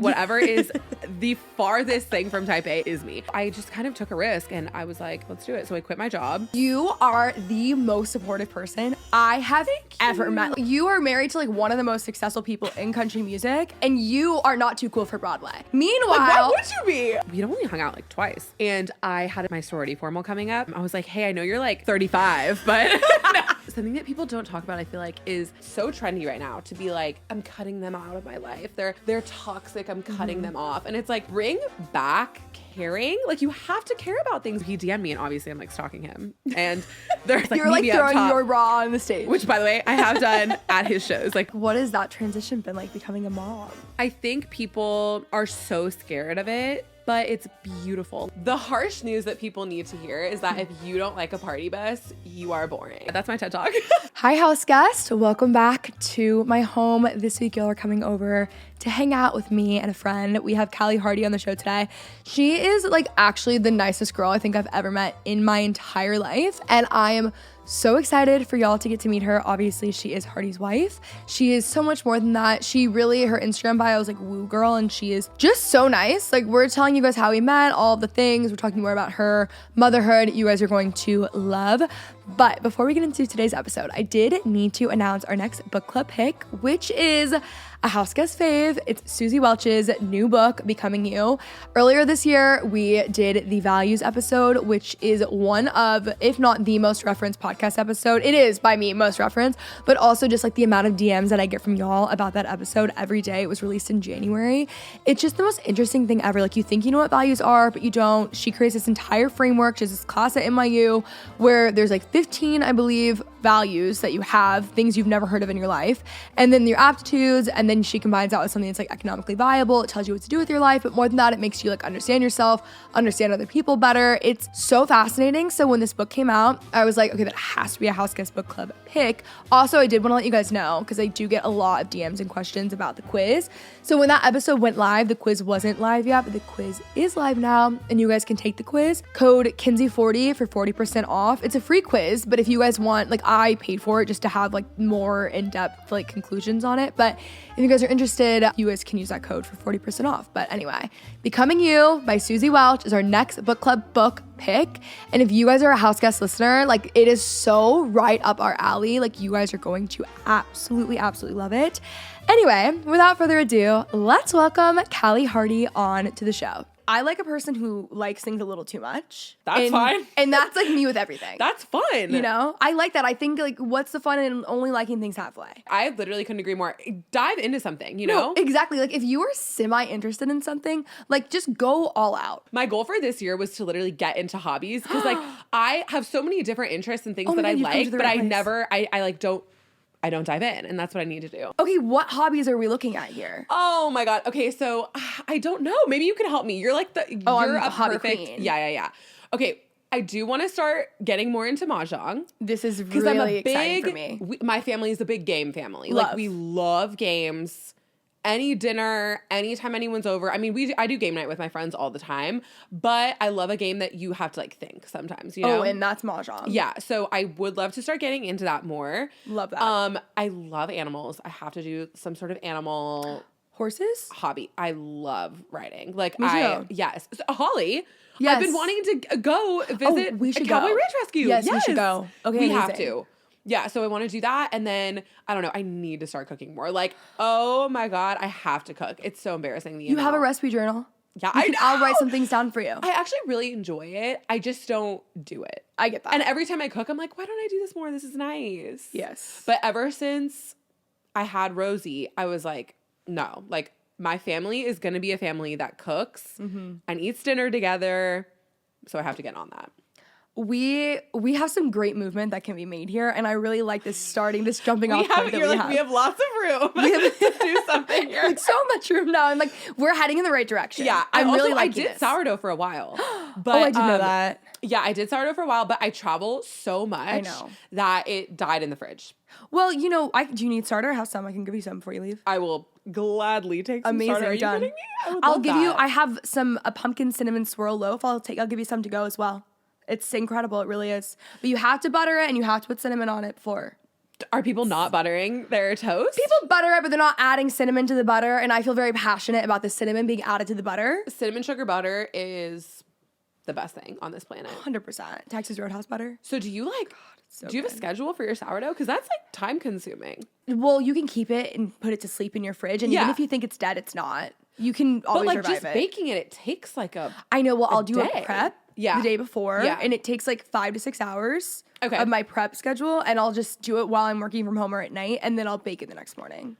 Whatever is the farthest thing from type A is me. I just kind of took a risk and I was like, let's do it. So I quit my job. You are the most supportive person I have ever met. You are married to like one of the most successful people in country music, and you are not too cool for Broadway. Meanwhile, why would you be? We'd only hung out like twice, and I had my sorority formal coming up. I was like, hey, I know you're like 35, but no. Something that people don't talk about, I feel like, is so trendy right now to be like, I'm cutting them out of my life. They're toxic. I'm cutting them off. And it's like, bring back caring. Like, you have to care about things. He DM'd me, and obviously I'm like stalking him. And there's like, you're like throwing your bra on the stage. Which, by the way, I have done at his shows. Like, what has that transition been like, becoming a mom? I think people are so scared of it, but it's beautiful. The harsh news that people need to hear is that if you don't like a party bus, you are boring. That's my TED Talk. Hi, house guest. Welcome back to my home. This week, y'all are coming over to hang out with me and a friend. We have Callie Hardy on the show today. She is like actually the nicest girl I think I've ever met in my entire life. And I am so excited for y'all to get to meet her. Obviously, she is Hardy's wife. She is so much more than that. She really, her Instagram bio is like woo girl, and she is just so nice. Like, we're telling you guys how we met, all the things. We're talking more about her motherhood. You guys are going to love. But before we get into today's episode, I did need to announce our next book club pick, which is a house guest fave. It's Susie Welch's new book, Becoming You. Earlier this year, we did the values episode, which is one of, if not the most referenced podcast episode. It is, by me, most referenced, but also just like the amount of DMs that I get from y'all about that episode every day. It was released in January. It's just the most interesting thing ever. Like, you think you know what values are, but you don't. She creates this entire framework. She has this class at NYU where there's like 15, I believe, values that you have, things you've never heard of in your life, and then your aptitudes, and then she combines that with something that's like economically viable. It tells you what to do with your life, but more than that, it makes you like understand yourself, understand other people better. It's so fascinating. So when this book came out, I was like, okay, that has to be a house guest book club pick. Also, I did want to let you guys know, because I do get a lot of DMs and questions about the quiz. So when that episode went live, the quiz wasn't live yet, but the quiz is live now, and you guys can take the quiz. Code Kenzie40 for 40% off. It's a free quiz, but if you guys want, like, I paid for it just to have like more in-depth like conclusions on it. But if you guys are interested, you guys can use that code for 40% off. But anyway, Becoming You by Susie Welch is our next book club book pick. And if you guys are a house guest listener, like, it is so right up our alley. Like, you guys are going to absolutely love it. Anyway, without further ado, let's welcome Callie Hardy on to the show. I like a person who likes things a little too much. That's fine. And that's like me with everything. That's fun. You know? I like that. I think like, what's the fun in only liking things halfway? I literally couldn't agree more. Dive into something, you know? No, exactly. Like, if you are semi-interested in something, like, just go all out. My goal for this year was to literally get into hobbies, because like I have so many different interests and things that I like, but I don't dive in, and that's what I need to do. Okay, what hobbies are we looking at here? Oh my God. Okay, so I don't know. Maybe you can help me. You're like I'm a hobby perfect queen. Yeah. Okay, I do want to start getting more into mahjong. This is really exciting for me. My family is a big game family. Love. Like, we love games. Any dinner, anytime anyone's over. I mean, I do game night with my friends all the time, but I love a game that you have to like think sometimes, you know? Oh, and that's mahjong. Yeah, so I would love to start getting into that more. Love that. I love animals. I have to do some sort of animal Horses? hobby. I love riding. Like, Me too. Yes. So, Holly, Yes. I've been wanting to go visit we should Cowboy go. Ranch Rescue. Yes, we should go. Okay, we amazing. have to. Yeah, so I want to do that, and then, I don't know, I need to start cooking more. Like, oh my God, I have to cook. It's so embarrassing. You have a recipe journal? Yeah, I'll write some things down for you. I actually really enjoy it. I just don't do it. I get that. And every time I cook, I'm like, why don't I do this more? This is nice. Yes. But ever since I had Rosie, I was like, no, like, my family is going to be a family that cooks and eats dinner together. So I have to get on that. We have some great movement that can be made here, and I really like this jumping off point that we have. We have lots of room to do something here. Like, so much room now. I'm like, we're heading in the right direction. Yeah, I did sourdough for a while. But, I didn't know that. Yeah, I did sourdough for a while, but I travel so much that it died in the fridge. Well, you know, do you need starter? I have some. I can give you some before you leave. I will gladly take some Amazing, starter. Are you done. kidding me? I'll give you. I have a pumpkin cinnamon swirl loaf. I'll give you some to go as well. It's incredible. It really is. But you have to butter it and you have to put cinnamon on it before. Are people not buttering their toast? People butter it, but they're not adding cinnamon to the butter, and I feel very passionate about the cinnamon being added to the butter. Cinnamon sugar butter is the best thing on this planet. 100%. Texas Roadhouse butter. So do you like, so do you have a schedule for your sourdough? Because that's like time consuming. Well, you can keep it and put it to sleep in your fridge, and even if you think it's dead, it's not. You can always like revive just it. baking it takes like a I know. Well, I'll do day. a prep the day before, and it takes like 5 to 6 hours of my prep schedule, and I'll just do it while I'm working from home or at night, and then I'll bake it the next morning.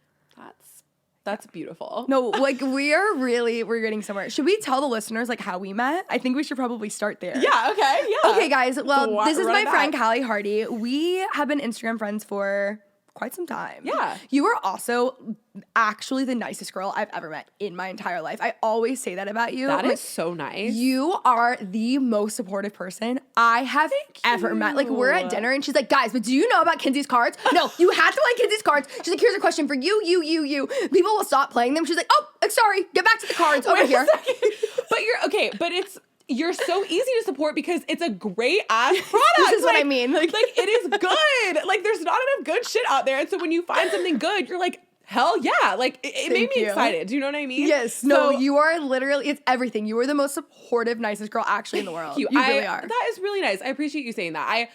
That's beautiful. No, like we're getting somewhere. Should we tell the listeners like how we met? I think we should probably start there. Yeah, okay, yeah. Okay, guys. Well, this is my friend Callie Hardy. We have been Instagram friends for quite some time. Yeah. You are also actually the nicest girl I've ever met in my entire life. I always say that about you. That is so nice. You are the most supportive person I have ever met. Like, we're at dinner and she's like, guys, but do you know about Kenzie's cards? No, you have to like Kenzie's cards. She's like, here's a question for you. People will stop playing them. She's like, oh, sorry, get back to the cards over here. But you're so easy to support because it's a great ass product. This is what I mean. Like it is good. Like there's not enough good shit out there. And so when you find something good, you're like, hell yeah. Like it made me excited. Do you know what I mean? Yes. No, you are literally, it's everything. You are the most supportive, nicest girl actually in the world. You really are. That is really nice. I appreciate you saying that.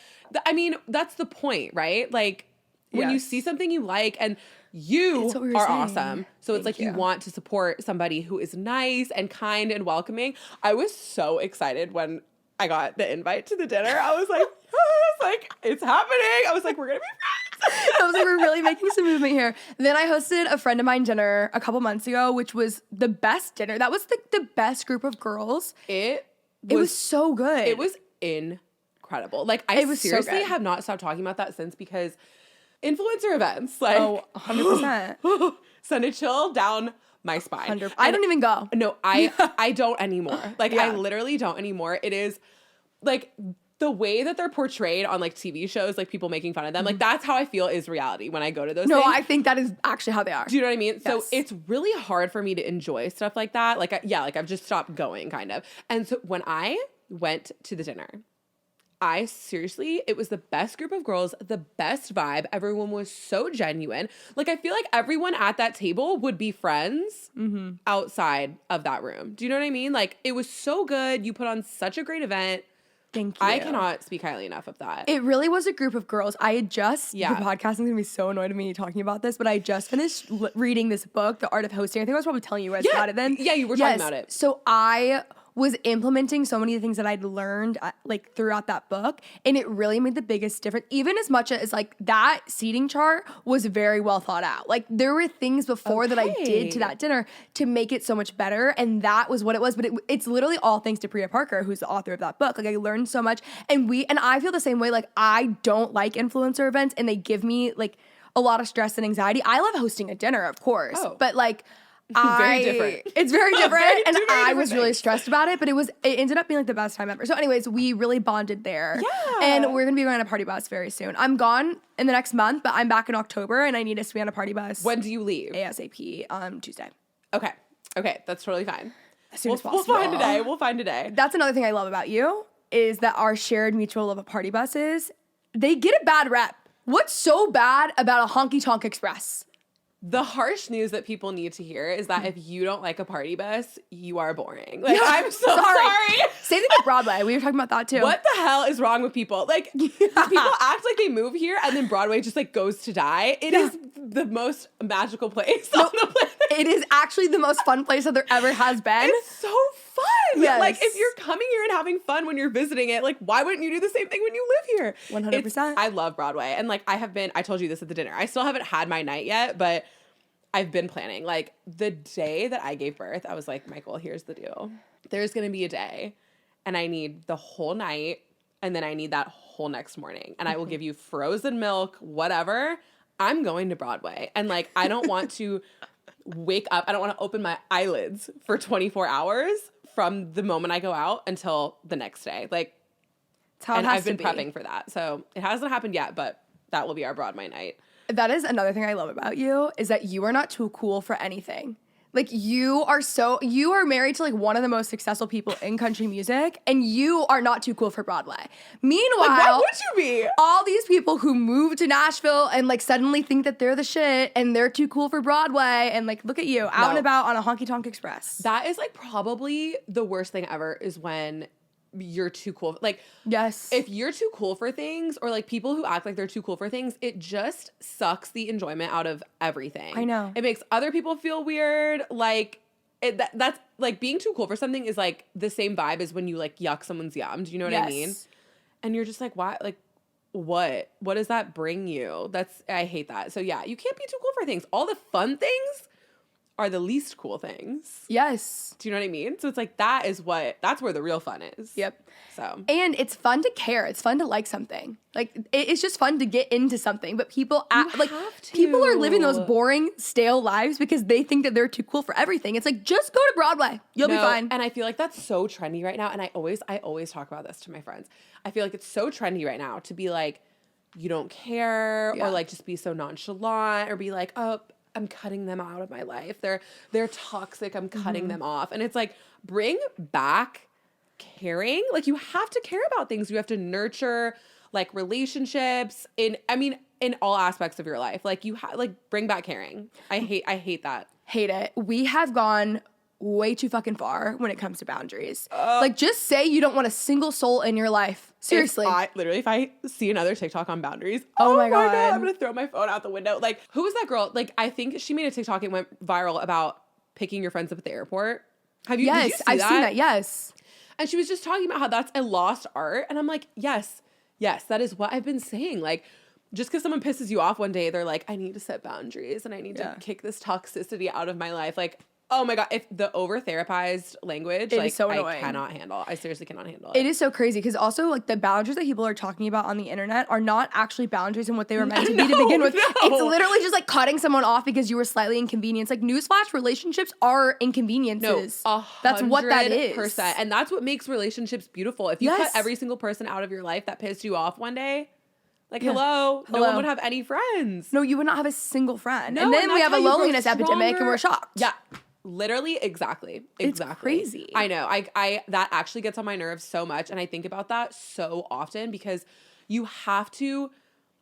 I mean, that's the point, right? Like when you see something you like and you are awesome. So it's like you want to support somebody who is nice and kind and welcoming. I was so excited when I got the invite to the dinner. I was like, it's happening. I was like, we're going to be friends. I was like, we're really making some movement here. Then I hosted a friend of mine dinner a couple months ago, which was the best dinner. That was the best group of girls. It was so good. It was incredible. Like I seriously have not stopped talking about that since because influencer events, like 100%. send a chill down my spine. I don't even go. No, I don't anymore. Like I literally don't anymore. It is like the way that they're portrayed on like TV shows, like people making fun of them. Like that's how I feel is reality when I go to those things. I think that is actually how they are. Do you know what I mean? Yes. So it's really hard for me to enjoy stuff like that. Like I've just stopped going kind of. And so when I went to the dinner, it was the best group of girls, the best vibe. Everyone was so genuine. Like, I feel like everyone at that table would be friends outside of that room. Do you know what I mean? Like, it was so good. You put on such a great event. Thank you. I cannot speak highly enough of that. It really was a group of girls. I had just, the podcasting is going to be so annoyed at me talking about this, but I just finished reading this book, The Art of Hosting. I think I was probably telling you guys about it then. Yeah, you were talking about it. So I was implementing so many things that I'd learned like throughout that book, and it really made the biggest difference. Even as much as like that seating chart was very well thought out. Like there were things before that I did to that dinner to make it so much better, and that was what it was. But it's literally all thanks to Priya Parker, who's the author of that book. Like I learned so much, and I feel the same way. Like I don't like influencer events, and they give me like a lot of stress and anxiety. I love hosting a dinner, of course, but like. Very different. It's very different. And I was really stressed about it, but it ended up being like the best time ever. So anyways, we really bonded there. Yeah. And we're going to be going on a party bus very soon. I'm gone in the next month, but I'm back in October and I need us to be on a party bus. When do you leave? ASAP on Tuesday. Okay. That's totally fine. As soon as possible. We'll find a day. That's another thing I love about you is that our shared mutual love of party buses, they get a bad rep. What's so bad about a honky tonk express? The harsh news that people need to hear is that if you don't like a party bus, you are boring. Like, I'm so sorry. Same thing with Broadway. We were talking about that too. What the hell is wrong with people? Like, people act like they move here and then Broadway just like goes to die. It is the most magical place on the planet. It is actually the most fun place that there ever has been. It's so fun. Yes. Like, if you're coming here and having fun when you're visiting it, like, why wouldn't you do the same thing when you live here? 100%. I love Broadway. And like, I told you this at the dinner. I still haven't had my night yet, but I've been planning. Like the day that I gave birth, I was like, Michael, here's the deal. There's going to be a day and I need the whole night and then I need that whole next morning. And I will give you frozen milk, whatever. I'm going to Broadway. And like, I don't want to wake up. I don't want to open my eyelids for 24 hours from the moment I go out until the next day. Like, and I've been prepping for that. So it hasn't happened yet, but that will be our Broadway night. That is another thing I love about you is that you are not too cool for anything. Like you are married to like one of the most successful people in country music, and you are not too cool for Broadway. Meanwhile, Like, why would you be? All these people who move to Nashville and like suddenly think that they're the shit and they're too cool for Broadway, and like look at you out and about on a honky tonk express. That is like probably the worst thing ever is when you're too cool. Like, yes, if you're too cool for things, or like people who act like they're too cool for things, it just sucks the enjoyment out of everything. I know. It makes other people feel weird. Like that's like being too cool for something is like the same vibe as when you like yuck someone's yum. Do you know what I mean? And you're just like, why? Like, what does that bring you? I hate that. So yeah, you can't be too cool for things. All the fun things are the least cool things. Yes. Do you know what I mean? So it's like that's where the real fun is. Yep. So. And it's fun to care. It's fun to like something. Like it's just fun to get into something. But people people are living those boring, stale lives because they think that they're too cool for everything. It's like, just go to Broadway. You'll be fine. And I feel like that's so trendy right now. And I always talk about this to my friends. I feel like it's so trendy right now to be like, you don't care, or like just be so nonchalant, or be like, oh, I'm cutting them out of my life. They're toxic. I'm cutting them off. And it's like, bring back caring. Like, you have to care about things. You have to nurture like relationships in all aspects of your life. Like bring back caring. I hate that. Hate it. We have gone way too fucking far when it comes to boundaries. Like, just say you don't want a single soul in your life. Seriously. If I see another TikTok on boundaries, oh my God, I'm gonna throw my phone out the window. Like, who was that girl? Like, I think she made a TikTok and went viral about picking your friends up at the airport. Did you see I've seen that. Yes. And she was just talking about how that's a lost art. And I'm like, yes, that is what I've been saying. Like, just because someone pisses you off one day, they're like, I need to set boundaries and I need to kick this toxicity out of my life. Like, oh my God, if the over-therapized language, it is so annoying. I cannot handle. I seriously cannot handle it. It is so crazy because also like the boundaries that people are talking about on the internet are not actually boundaries in what they were meant to be to begin with. No. It's literally just like cutting someone off because you were slightly inconvenienced. Like, newsflash, relationships are inconveniences. No, that's what that is. And that's what makes relationships beautiful. If you cut every single person out of your life that pissed you off one day, like, hello, no one would have any friends. No, you would not have a single friend. No, and then we have a loneliness epidemic and we're shocked. Yeah. Literally, exactly. It's crazy. I know. I that actually gets on my nerves so much, and I think about that so often because you have to.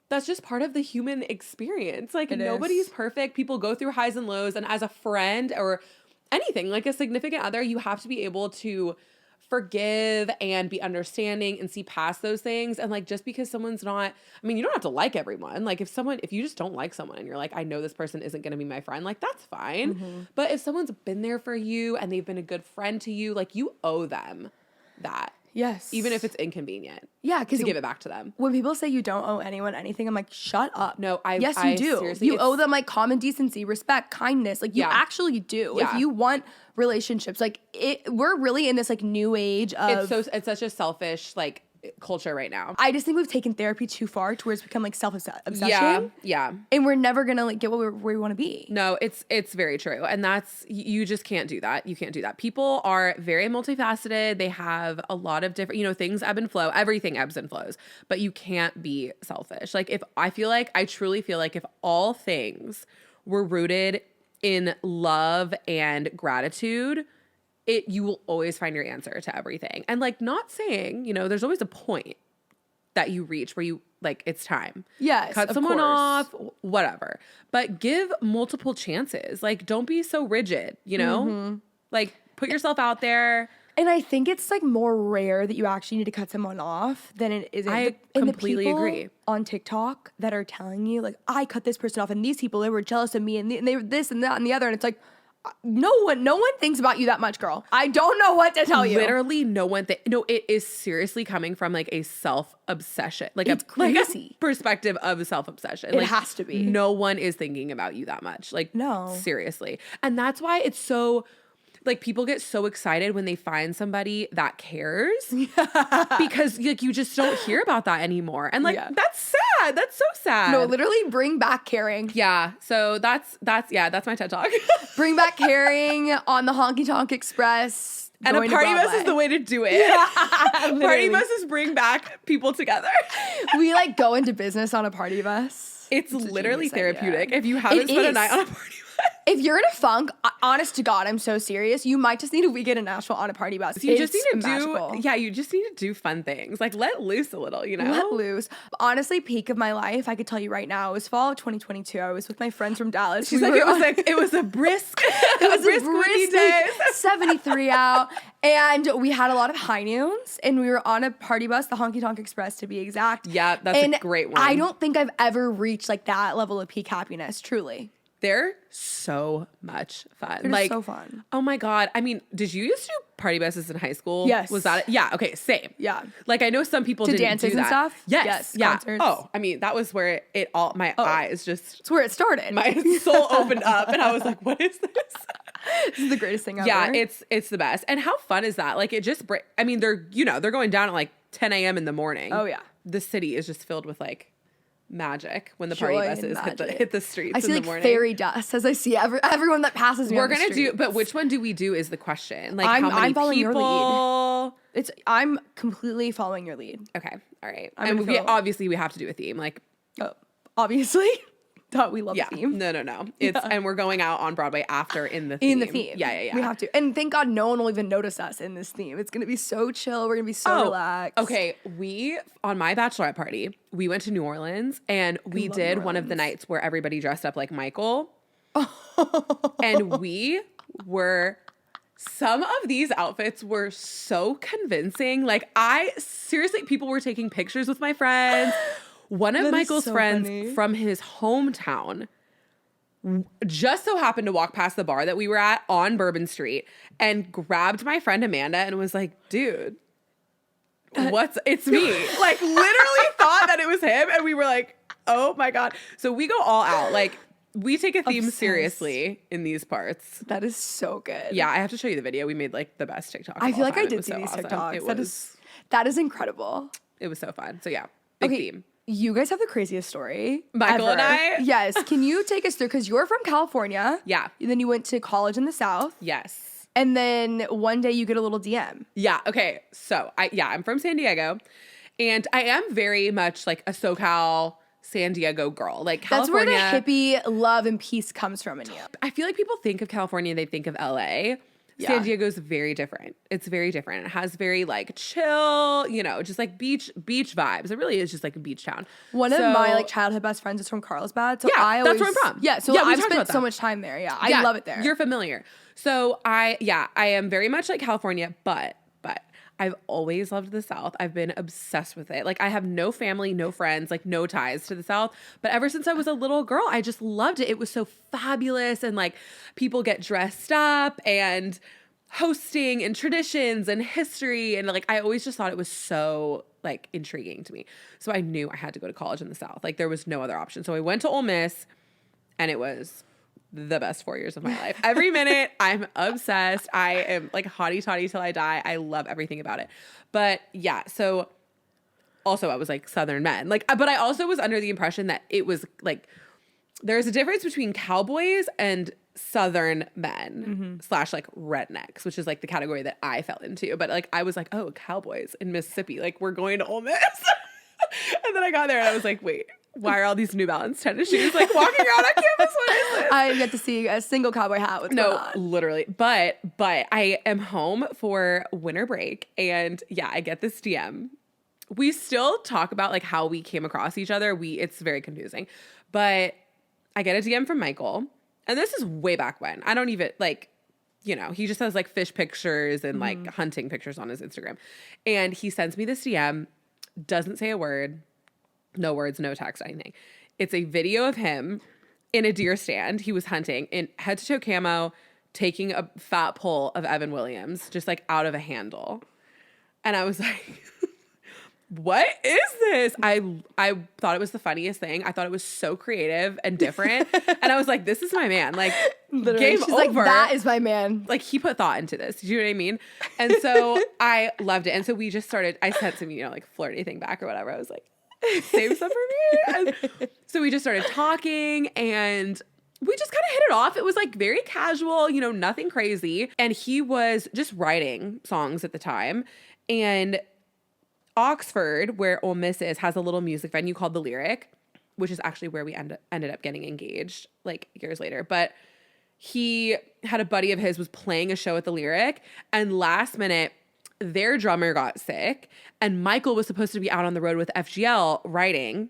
That's just part of the human experience. Like, nobody's perfect. People go through highs and lows, and as a friend or anything, like a significant other, you have to be able to forgive and be understanding and see past those things. And like, just because someone's not, I mean, you don't have to like everyone. Like, if you just don't like someone and you're like, I know this person isn't going to be my friend, like, that's fine. Mm-hmm. But if someone's been there for you and they've been a good friend to you, like, you owe them that. Yes. Even if it's inconvenient. Yeah, because to give it back to them. When people say you don't owe anyone anything, I'm like, shut up. No, yes, you do. Seriously, you owe them like common decency, respect, kindness. Like, you actually do. Yeah. If you want relationships, like, we're really in this like new age of. It's such a selfish like culture right now. I just think we've taken therapy too far to where it's become like self-obsession. Yeah. And we're never gonna like get where we want to be. No, it's very true. And that's, you just can't do that. You can't do that. People are very multifaceted. They have a lot of different, things ebb and flow. Everything ebbs and flows. But you can't be selfish. Like, I truly feel like if all things were rooted in love and gratitude, you will always find your answer to everything. And like, not saying, there's always a point that you reach where you like, it's time. Yes. Cut someone off, whatever. But give multiple chances. Like, don't be so rigid, Mm-hmm. Like, put yourself out there. And I think it's like more rare that you actually need to cut someone off than it is. I completely agree. On TikTok that are telling you like, I cut this person off and these people, they were jealous of me and they were this and that and the other. And it's like, no one thinks about you that much, girl. I don't know what to tell you. Literally no one no, it is seriously coming from like a self-obsession. Like, it's crazy. Like a perspective of self-obsession. It has to be. No one is thinking about you that much. Like, no. Seriously. And that's why it's so, like, people get so excited when they find somebody that cares because like, you just don't hear about that anymore. And like, that's sad. That's so sad. No, literally bring back caring. Yeah. So that's my TED Talk. Bring back caring on the Honky Tonk Express. And a party bus is the way to do it. Yeah, party buses bring back people together. We like go into business on a party bus. It's literally therapeutic. If you haven't spent a night on a party bus. If you're in a funk, honest to God, I'm so serious. You might just need a weekend in Nashville on a party bus. You just need to magical. you just need to do fun things. Like let loose a little, you know? Let loose. Honestly, peak of my life, I could tell you right now, it was fall of 2022. I was with my friends from Dallas. She's like, it was a brisk, it was a brisk day. 73 out. And we had a lot of high noons, and we were on a party bus, the Honky Tonk Express to be exact. Yeah, that's a great one. I don't think I've ever reached like that level of peak happiness, truly. They're so much fun. They're like so fun. Oh my God. I mean, did you used to do party buses in high school? Yes. Was that it? Yeah. Okay. Same. Yeah. Like I know some people didn't dances do that. and stuff? Yes. Yes. Yeah. Concerts. Oh, I mean, that was where it all, my eyes just. It's where it started. My soul opened up and I was like, what is this? This is the greatest thing ever. Yeah. It's the best. And how fun is that? Like it just, I mean, they're going down at like 10 a.m. in the morning. Oh yeah. The city is just filled with like magic when the Joy party and buses hit the streets I see in the like morning. fairy dust as I see everyone that passes me. We're on the gonna streets. do, but which one do we do is the question. Like I'm how many following your people? lead. I'm completely following your lead. Okay, all right. I'm And gonna follow. obviously we have to do a theme. Like Obviously, thought we love yeah, the theme. no. It's and we're going out on Broadway after in the theme. Yeah. We have to, and thank God no one will even notice us in this theme. It's gonna be so chill. We're gonna be so relaxed. Okay, on my bachelorette party, we went to New Orleans and we did one of the nights where everybody dressed up like Michael. And some of these outfits were so convincing. Like seriously, people were taking pictures with my friends. One of Michael's friends from his hometown just so happened to walk past the bar that we were at on Bourbon Street and grabbed my friend Amanda and was like, dude, it's me. Like literally thought that it was him. And we were like, oh my God. So we go all out. Like we take a theme seriously in these parts. That is so good. Yeah, I have to show you the video. We made like the best TikTok. I feel like I did see see these awesome. TikToks. That is incredible. It was so fun. So yeah, big theme. You guys have the craziest story. Michael ever. and I? Yes. Can you take us through? Because you're from California. Yeah. And then you went to college in the South. Yes. And then one day you get a little DM. Yeah. Okay. So I'm from San Diego, and I am very much like a SoCal San Diego girl. Like California. That's where the hippie love and peace comes from in you. I feel like people think of California, they think of LA. Yeah. San Diego's very different. It's very different. It has very like chill, just like beach vibes. It really is just like a beach town. One of my like childhood best friends is from Carlsbad. So yeah, that's where I'm from. Yeah, so I've spent so much time there. Yeah, I love it there. You're familiar. So I am very much like California, but I've always loved the South. I've been obsessed with it. Like I have no family, no friends, like no ties to the South. But ever since I was a little girl, I just loved it. It was so fabulous. And like people get dressed up and hosting and traditions and history. And like I always just thought it was so like intriguing to me. So I knew I had to go to college in the South. Like there was no other option. So I went to Ole Miss and it was the best 4 years of my life. Every minute, I'm obsessed. I am like hottie toddy till I die. I love everything about it. But yeah, so also I was like Southern men. Like, but I also was under the impression that it was like, there's a difference between cowboys and Southern men / like rednecks, which is like the category that I fell into. But like, I was like, oh, cowboys in Mississippi. Like we're going to Ole Miss. And then I got there and I was like, wait. Why are all these New Balance tennis shoes like walking around on campus? What is this? I get to see a single cowboy hat with literally. But I am home for winter break and yeah, I get this DM. We still talk about like how we came across each other. It's very confusing. But I get a DM from Michael, and this is way back when. I don't even like, he just has like fish pictures and like hunting pictures on his Instagram. And he sends me this DM, doesn't say a word. No words, no text, anything. It's a video of him in a deer stand. He was hunting in head to toe camo, taking a fat pull of Evan Williams, just like out of a handle. And I was like, what is this? I thought it was the funniest thing. I thought it was so creative and different. And I was like, this is my man. Like, literally, game she's over. Like, that is my man. Like, he put thought into this. Do you know what I mean? And so I loved it. And so we just started, I sent some, like flirty thing back or whatever. I was like, save some for me. And so we just started talking and we just kind of hit it off. It was like very casual, nothing crazy. And he was just writing songs at the time. And Oxford, where Ole Miss is, has a little music venue called The Lyric, which is actually where we ended up getting engaged like years later. But he had a buddy of his was playing a show at the Lyric, and last minute their drummer got sick, and Michael was supposed to be out on the road with FGL writing,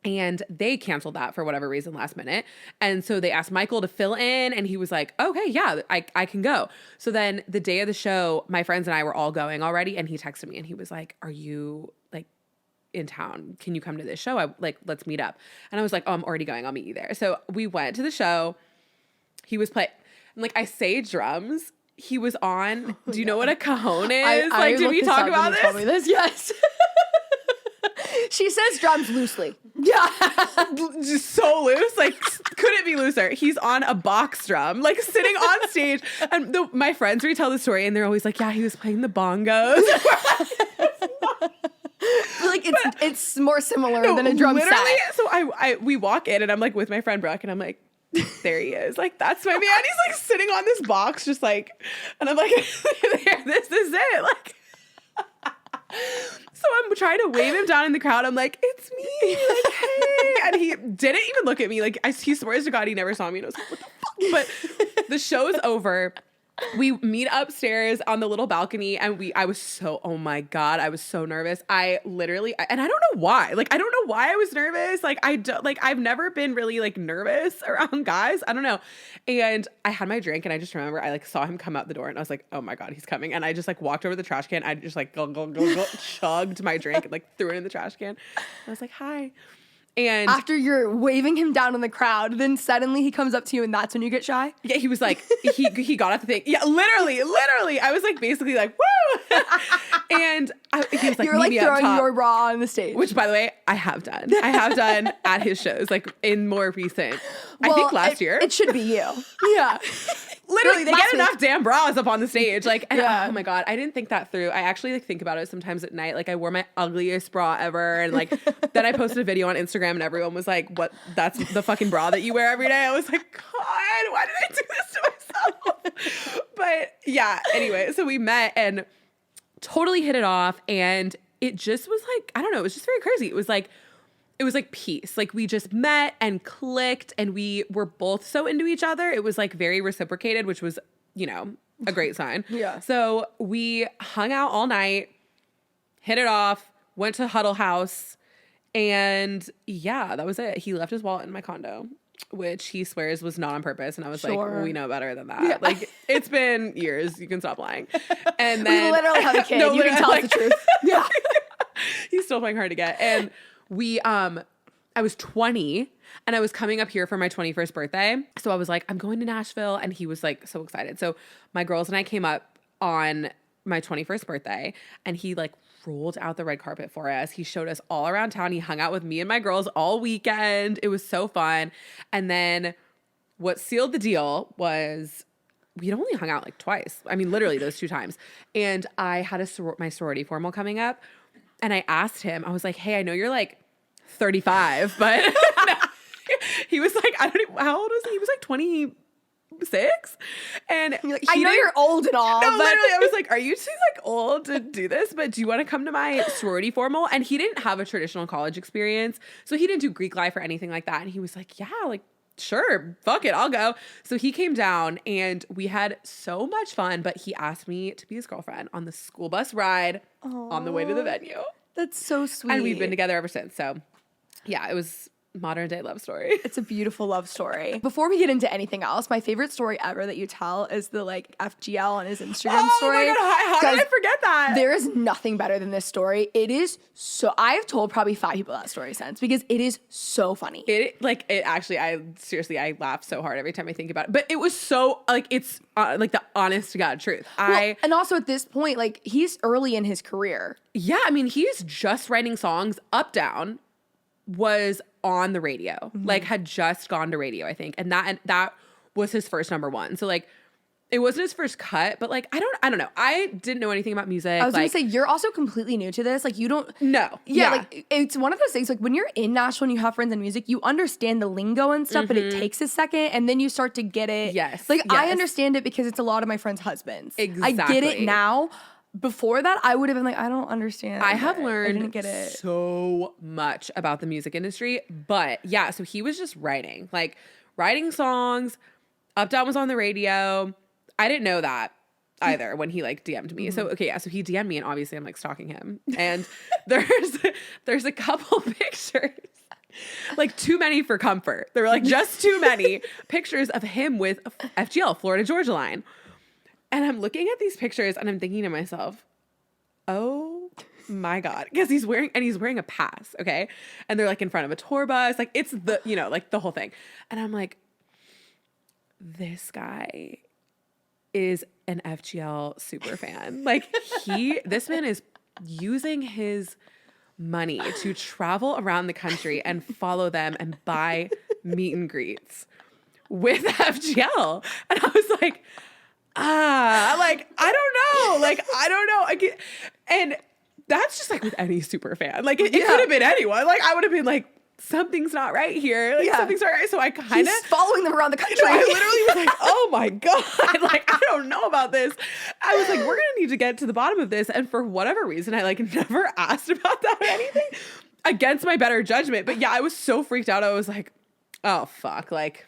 and they canceled that for whatever reason last minute. And so they asked Michael to fill in, and he was like, okay, yeah, I can go. So then the day of the show, my friends and I were all going already, and he texted me and he was like, are you like in town? Can you come to this show? Let's meet up. And I was like, oh, I'm already going. I'll meet you there. So we went to the show. He was playing, like, I say drums. He was on, do you know what a cajon is? Did we talk about this? Told me this? Yes. She says drums loosely. Yeah. Just so loose. Like, couldn't be looser. He's on a box drum, like sitting on stage. And my friends retell the story and they're always like, yeah, he was playing the bongos. Like it's more similar than a drum literally, set. So we walk in and I'm like with my friend Brooke and I'm like, there he is. Like, that's my man. He's like sitting on this box just like, and I'm like, there, this is it. Like, so I'm trying to wave him down in the crowd. I'm like, it's me. Like, hey. And he didn't even look at me. Like, he swears to God he never saw me. And I was like, what the fuck? But the show's over. We meet upstairs on the little balcony and I was so, oh my God, I was so nervous. I literally, and I don't know why. Like, I don't know why I was nervous. Like, I've never been really like nervous around guys. I don't know. And I had my drink and I just remember I like saw him come out the door and I was like, oh my God, he's coming. And I just like walked over to the trash can. I just like chugged my drink and like threw it in the trash can. I was like, hi. And after you're waving him down in the crowd, then suddenly he comes up to you and that's when you get shy? Yeah, he was like, he got off the thing. Yeah, literally. I was like basically like, woo! And he was like, you were like throwing your bra on the stage. Which, by the way, I have done at his shows, like in more recent, well, I think last year. It should be you. Yeah. Literally, they get enough damn bras up on the stage. Like, and oh my God, I didn't think that through. I actually like think about it sometimes at night. Like, I wore my ugliest bra ever. And like, then I posted a video on Instagram and everyone was like, what? That's the fucking bra that you wear every day? I was like, God, why did I do this to myself? But yeah, anyway, so we met and totally hit it off. And it just was like, I don't know, it was just very crazy. It was like peace. Like, we just met and clicked and we were both so into each other. It was like very reciprocated, which was, you know, a great sign. Yeah. So we hung out all night, hit it off, went to Huddle House, and yeah, that was it. He left his wallet in my condo, which he swears was not on purpose. And I was like, well, we know better than that. Yeah. Like, it's been years. You can stop lying. And then we literally have a kid. You can tell us the truth. Yeah. He's still playing hard to get. And I was 20 and I was coming up here for my 21st birthday. So I was like, I'm going to Nashville. And he was like so excited. So my girls and I came up on my 21st birthday and he like rolled out the red carpet for us. He showed us all around town. He hung out with me and my girls all weekend. It was so fun. And then what sealed the deal was we'd only hung out like twice. I mean, literally those 2 times. And I had my sorority formal coming up. And I asked him, I was like, hey, I know you're like 35, but he was like, how old was he? He was like 26. And like, I know you're old and all. No, but literally, I was like, are you too like old to do this? But do you want to come to my sorority formal? And he didn't have a traditional college experience. So he didn't do Greek life or anything like that. And he was like, yeah, like, sure, fuck it, I'll go. So he came down and we had so much fun, but he asked me to be his girlfriend on the school bus ride on the way to the venue. That's so sweet. And we've been together ever since. So yeah, it was modern day love story. It's a beautiful love story. Before we get into anything else, my favorite story ever that you tell is the like FGL on his Instagram story. Oh my God, how did I forget that? There is nothing better than this story. It is so, I've told probably 5 people that story since because it is so funny. I laugh so hard every time I think about it. But it was so like, it's like the honest to God truth. And also at this point, like he's early in his career. Yeah, I mean, he's just writing songs. Up Down was on the radio, like had just gone to radio, I think. And that was his first #1. So like, it wasn't his first cut, but like, I don't know. I didn't know anything about music. I was gonna say, you're also completely new to this. Like you don't. No. Yeah. Like it's one of those things, like when you're in Nashville and you have friends in music, you understand the lingo and stuff, but it takes a second and then you start to get it. Yes. Like I understand it because it's a lot of my friends' husbands. Exactly. I get it now. Before that, I would have been like, I don't understand. I have learned I didn't get it. so much about the music industry. But yeah, so he was just writing songs. Up Down was on the radio. I didn't know that either when he like DM'd me. So okay, yeah, so he DM'd me and obviously I'm like stalking him. And there's a couple pictures. Like too many for comfort. There were like just too many pictures of him with FGL, Florida Georgia Line. And I'm looking at these pictures and I'm thinking to myself, oh my God. Because he's wearing a pass, okay? And they're like in front of a tour bus. Like it's the, you know, like the whole thing. And I'm like, this guy is an FGL super fan. Like this man is using his money to travel around the country and follow them and buy meet and greets with FGL. And I was like, like, I don't know. Like, I don't know. And that's just like with any super fan. Like it could have been anyone. Like I would have been like, something's not right here. Like something's not right. So I kind of following them around the country. I literally was like, oh my God. Like, I don't know about this. I was like, we're going to need to get to the bottom of this. And for whatever reason, I like never asked about that or anything against my better judgment. But yeah, I was so freaked out. I was like, oh fuck. Like,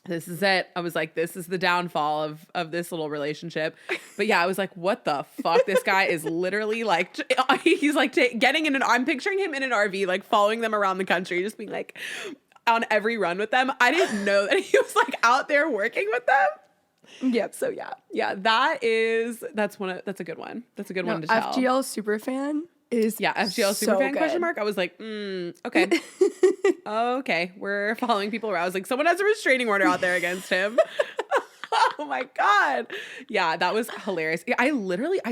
this is it. I was like, this is the downfall of this little relationship. But yeah, I was like, what the fuck? This guy is literally like, he's like getting in I'm picturing him in an RV, like following them around the country, just being like on every run with them. I didn't know that he was like out there working with them. Yep. So yeah, that's a good one. That's a good one to tell. FGL superfan is FGL so superfan good. question mark. I was like, okay. Okay. We're following people around. I was like, someone has a restraining order out there against him. Oh my God. Yeah, that was hilarious. I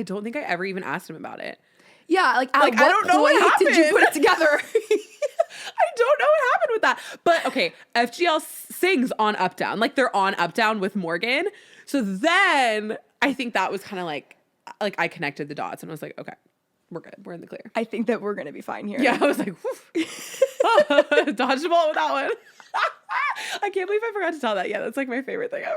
don't think I ever even asked him about it. Yeah, like at I don't know what happened. Did you put it together? I don't know what happened with that. But okay, FGL sings on Up Down. Like they're on Up Down with Morgan. So then I think that was kind of like I connected the dots and I was like, okay, we're good. We're in the clear. I think that we're going to be fine here. Yeah, I was like, dodged the ball with that one. I can't believe I forgot to tell that. Yeah, that's like my favorite thing ever.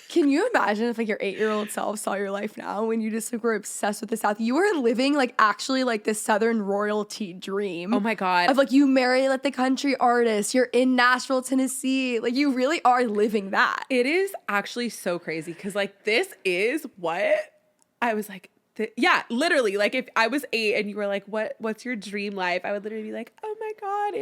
Can you imagine if like your 8-year-old self saw your life now when you just like were obsessed with the South? You were living like actually like this Southern royalty dream. Oh my God. Of like you marry like the country artist. You're in Nashville, Tennessee. Like you really are living that. It is actually so crazy because like this is what I was like. Yeah, literally. Like if I was 8 and you were like, what's your dream life? I would literally be like, oh my God,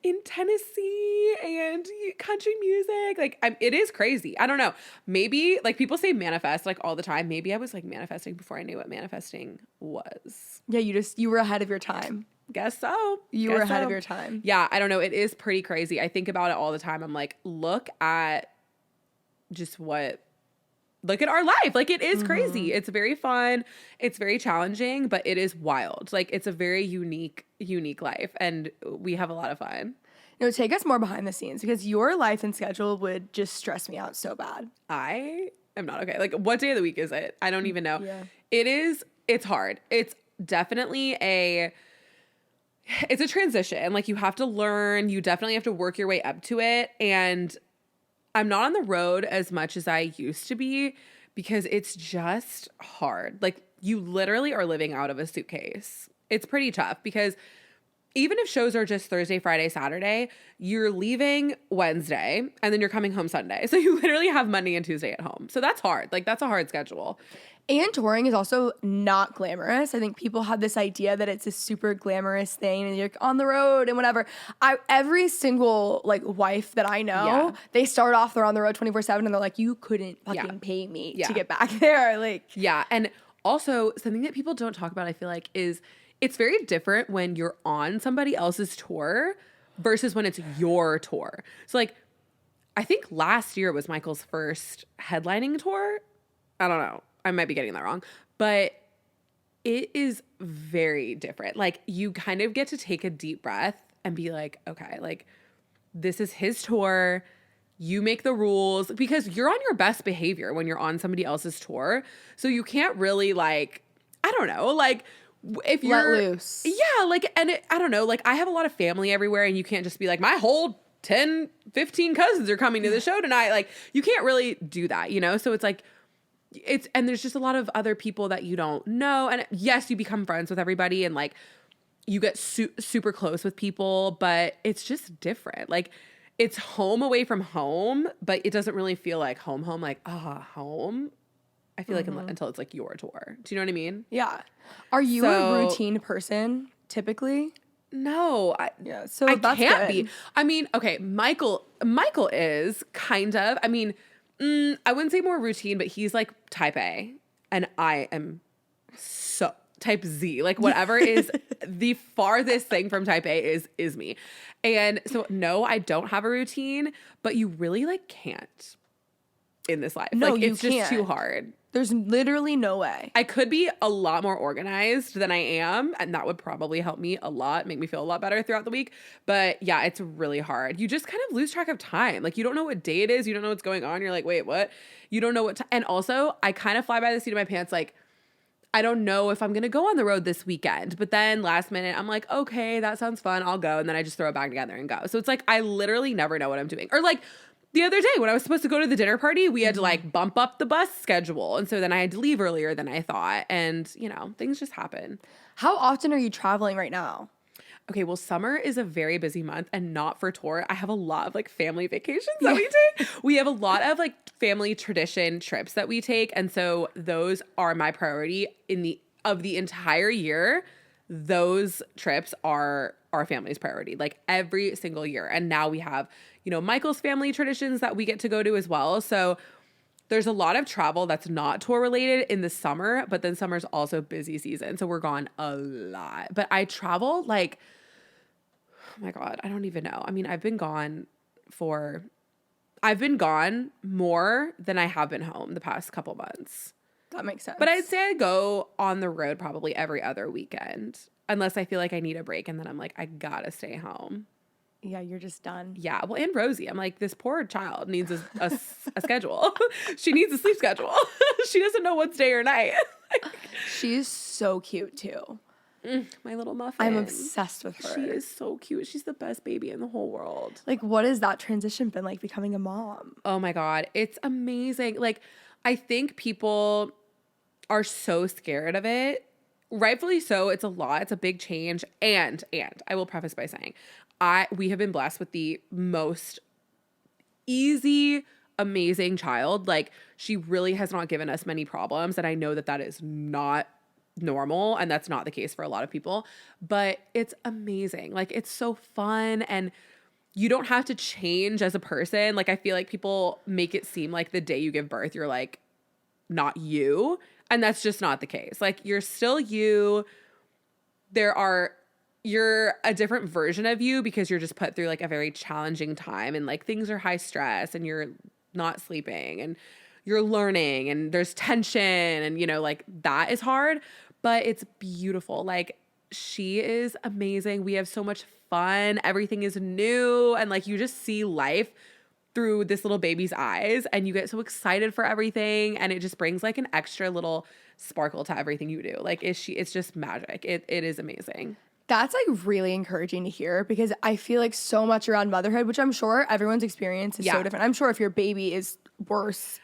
in Tennessee and country music. Like it is crazy. I don't know. Maybe like people say manifest like all the time. Maybe I was like manifesting before I knew what manifesting was. Yeah, you were ahead of your time. Guess so. You were ahead of your time. Yeah, I don't know. It is pretty crazy. I think about it all the time. I'm like, look at our life. Like it is crazy. It's very fun. It's very challenging, but it is wild. Like it's a very unique life and we have a lot of fun. No, take us more behind the scenes because your life and schedule would just stress me out so bad. I am not okay. Like what day of the week is it? I don't even know. Yeah. It's hard. It's definitely it's a transition. Like you have to learn, you definitely have to work your way up to it. And I'm not on the road as much as I used to be because it's just hard. Like you literally are living out of a suitcase. It's pretty tough because even if shows are just Thursday, Friday, Saturday, you're leaving Wednesday and then you're coming home Sunday. So you literally have Monday and Tuesday at home. So that's hard. Like that's a hard schedule. And touring is also not glamorous. I think people have this idea that it's a super glamorous thing and you're on the road and whatever. Every single like wife that I know, they start off, they're on the road 24/7 and they're like, you couldn't fucking pay me to get back there. Like, yeah. And also something that people don't talk about, I feel like, is it's very different when you're on somebody else's tour versus when it's your tour. So like, I think last year was Michael's first headlining tour. I don't know. I might be getting that wrong, but it is very different. Like you kind of get to take a deep breath and be like, okay, like this is his tour. You make the rules because you're on your best behavior when you're on somebody else's tour. So you can't really like, I don't know, like if you're let loose. Yeah. Like, and I don't know, like I have a lot of family everywhere and you can't just be like, my whole 10, 15 cousins are coming to the show tonight. Like you can't really do that, you know? So it's like, and there's just a lot of other people that you don't know. And yes, you become friends with everybody and like you get super close with people, but it's just different. Like it's home away from home, but it doesn't really feel like home, like, home. I feel like until it's like your tour. Do you know what I mean? Yeah. Are you a routine person typically? No. So I that's can't good. be. I mean, okay, Michael is kind of, I mean, I wouldn't say more routine, but he's like type A and I am so type Z. Like whatever is the farthest thing from type A is me. And so no, I don't have a routine, but you really like can't in this life. No, like you it's just can't. too hard. There's literally no way. I could be a lot more organized than I am, and that would probably help me a lot, make me feel a lot better throughout the week. But yeah, it's really hard. You just kind of lose track of time. Like you don't know what day it is. You don't know what's going on. You're like, wait, what? You don't know what and also, I kind of fly by the seat of my pants. Like, I don't know if I'm going to go on the road this weekend. But then last minute, I'm like, okay, that sounds fun. I'll go. And then I just throw it back together and go. So it's like, I literally never know what I'm doing. Or like, the other day when I was supposed to go to the dinner party, we had to like bump up the bus schedule. And so then I had to leave earlier than I thought. And, you know, things just happen. How often are you traveling right now? Okay, well, summer is a very busy month and not for tour. I have a lot of like family vacations that we take. We have a lot of like family tradition trips that we take. And so those are my priority of the entire year. Those trips are our family's priority, like every single year. And now we have, you know, Michael's family traditions that we get to go to as well. So there's a lot of travel that's not tour related in the summer, but then summer's also busy season. So we're gone a lot. But I travel like, oh my God, I don't even know. I mean, I've been gone more than I have been home the past couple months. That makes sense. But I'd say I go on the road probably every other weekend, unless I feel like I need a break. And then I'm like, I gotta stay home. Yeah, you're just done. Yeah. Well, and Rosie, I'm like, this poor child needs a schedule. She needs a sleep schedule. She doesn't know what's day or night. She's so cute too. My little muffin. I'm obsessed with her. She is so cute. She's the best baby in the whole world. Like, what has that transition been like becoming a mom? Oh my God. It's amazing. Like, I think people are so scared of it. Rightfully so. It's a lot. It's a big change. And I will preface by saying, we have been blessed with the most easy, amazing child. Like, she really has not given us many problems. And I know that that is not normal. And that's not the case for a lot of people. But it's amazing. Like, it's so fun. And you don't have to change as a person. Like, I feel like people make it seem like the day you give birth, you're like not you. And that's just not the case. Like, you're still you. You're a different version of you because you're just put through like a very challenging time and like things are high stress and you're not sleeping and you're learning and there's tension and, you know, like that is hard, but it's beautiful. Like, she is amazing. We have so much fun. Everything is new. And like, you just see life through this little baby's eyes and you get so excited for everything. And it just brings like an extra little sparkle to everything you do. Like, it's just magic. It is amazing. That's like really encouraging to hear because I feel like so much around motherhood, which I'm sure everyone's experience is so different. I'm sure if your baby is worse,